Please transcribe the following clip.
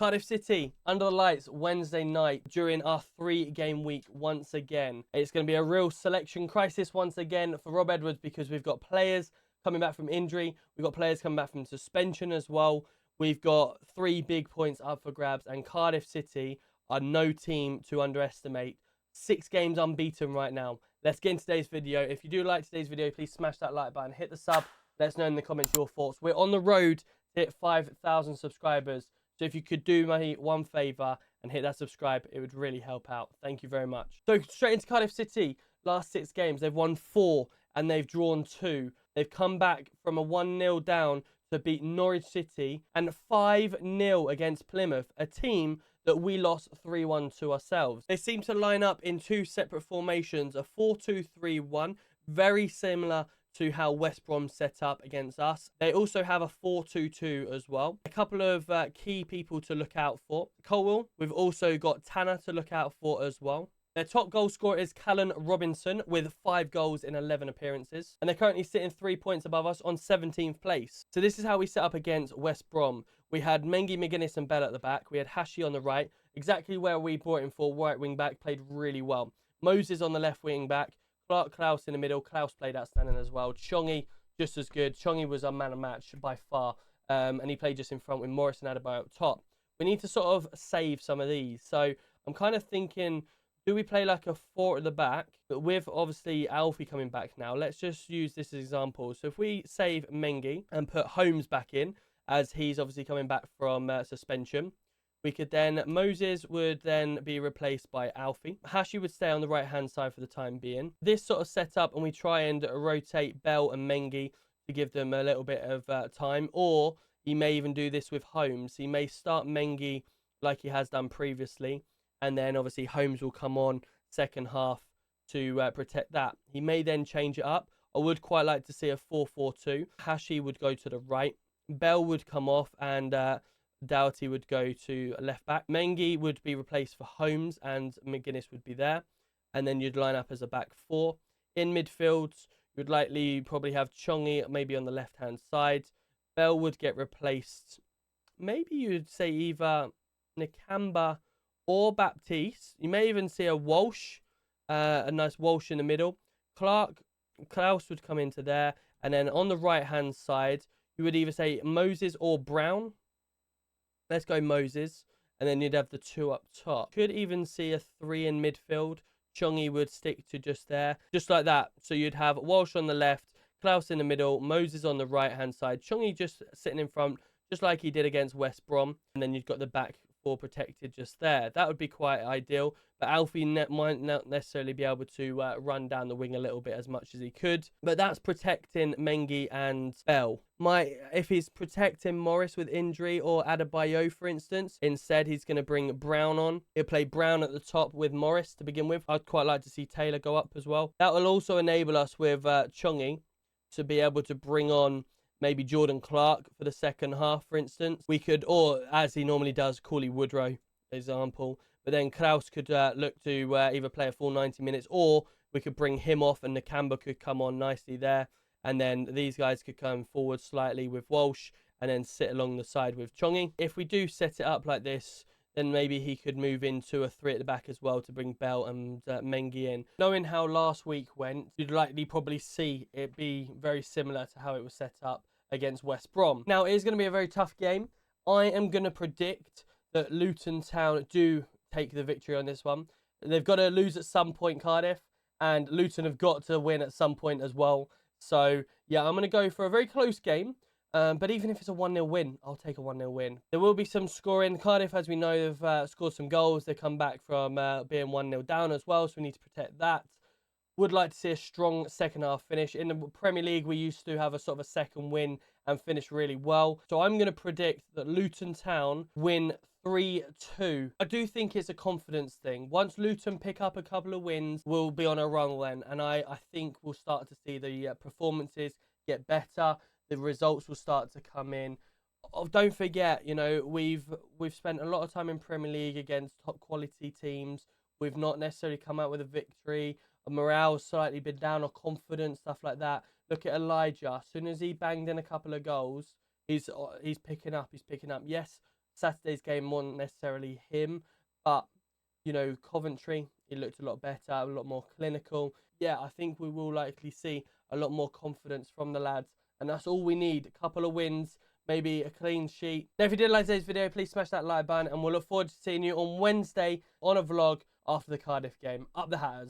Cardiff City under the lights Wednesday night during our 3-game week once again. It's going to be a real selection crisis once again for Rob Edwards because we've got players coming back from injury. We've got players coming back from suspension as well. We've got 3 big points up for grabs, and Cardiff City are no team to underestimate. 6 games unbeaten right now. Let's get into today's video. If you do like today's video, please smash that like button, hit the sub. Let us know in the comments your thoughts. We're on the road to hit 5,000 subscribers. So if you could do me one favour and hit that subscribe, it would really help out. Thank you very much. So straight into Cardiff City. Last 6 games, they've won 4 and they've drawn 2. They've come back from a 1-0 down to beat Norwich City and 5-0 against Plymouth, a team that we lost 3-1 to ourselves. They seem to line up in 2 separate formations, a 4-2-3-1, very similar to how West Brom set up against us. They also have a 4-2-2 as well. A couple of key people to look out for. Colwell, we've also got Tanner to look out for as well. Their top goal scorer is Callan Robinson with 5 goals in 11 appearances. And they're currently sitting 3 points above us on 17th place. So this is how we set up against West Brom. We had Mengi, McGuinness and Bell at the back. We had Hashi on the right. Exactly where we brought him for, right wing back, played really well. Moses on the left wing back. Clark, Klaus in the middle. Klaus played outstanding as well. Chongi, just as good. Chongi was our man of match by far. And he played just in front with Morris and Adebayo up top. We need to sort of save some of these. So I'm kind of thinking, do we play like a 4 at the back? But with obviously Alfie coming back now, let's just use this as an example. So if we save Mengi and put Holmes back in, as he's obviously coming back from suspension, we could then, Moses would then be replaced by Alfie. Hashi would stay on the right-hand side for the time being. This sort of setup, and we try and rotate Bell and Mengi to give them a little bit of time. Or he may even do this with Holmes. He may start Mengi like he has done previously. And then obviously Holmes will come on second half to protect that. He may then change it up. I would quite like to see a 4-4-2. Hashi would go to the right. Bell would come off and Doughty would go to left back. Mengi would be replaced for Holmes and McGuinness would be there. And then you'd line up as a back 4. In midfield, you'd likely probably have Chongi maybe on the left-hand side. Bell would get replaced. Maybe you'd say either Nakamba or Baptiste. You may even see a Walsh, a nice Walsh in the middle. Klaus would come into there. And then on the right-hand side, you would either say Moses or Brown. Let's go Moses. And then you'd have the 2 up top. Could even see a 3 in midfield. Chongi would stick to just there. Just like that. So you'd have Walsh on the left, Klaus in the middle, Moses on the right-hand side. Chongi just sitting in front, just like he did against West Brom. And then you've got the back 4 protected just there. That would be quite ideal. But Alfie might not necessarily be able to run down the wing a little bit as much as he could. But that's protecting Mengi and Bell. If he's protecting Morris with injury or Adebayo, for instance, instead he's going to bring Brown on. He'll play Brown at the top with Morris to begin with. I'd quite like to see Taylor go up as well. That will also enable us with Chongi to be able to bring on maybe Jordan Clark for the second half, for instance. We could, or as he normally does, Cooley Woodrow, example. But then Klaus could look to either play a full 90 minutes, or we could bring him off and Nakamba could come on nicely there. And then these guys could come forward slightly with Walsh and then sit along the side with Chongi. If we do set it up like this, then maybe he could move into a 3 at the back as well to bring Bell and Mengi in. Knowing how last week went, you'd likely probably see it be very similar to how it was set up against West Brom. Now, it is going to be a very tough game. I am going to predict that Luton Town do take the victory on this one. They've got to lose at some point, Cardiff, and Luton have got to win at some point as well. So, yeah, I'm going to go for a very close game. But even if it's a 1-0 win, I'll take a 1-0 win. There will be some scoring. Cardiff, as we know, have scored some goals. They come back from being 1-0 down as well, so we need to protect that. Would like to see a strong second half finish. In the Premier League, we used to have a sort of a second win and finish really well. So I'm going to predict that Luton Town win 3-2. I do think it's a confidence thing. Once Luton pick up a couple of wins, we'll be on a run then. And I think we'll start to see the performances get better. The results will start to come in. Oh, don't forget, you know, we've spent a lot of time in Premier League against top quality teams. We've not necessarily come out with a victory. Morale's slightly been down, or confidence, stuff like that. Look at Elijah. As soon as he banged in a couple of goals, he's picking up. He's picking up. Yes, Saturday's game wasn't necessarily him, but, you know, Coventry, it looked a lot better, a lot more clinical. Yeah, I think we will likely see a lot more confidence from the lads, and that's all we need. A couple of wins, maybe a clean sheet. Now, if you did like today's video, please smash that like button, and we'll look forward to seeing you on Wednesday on a vlog after the Cardiff game. Up the Hatters.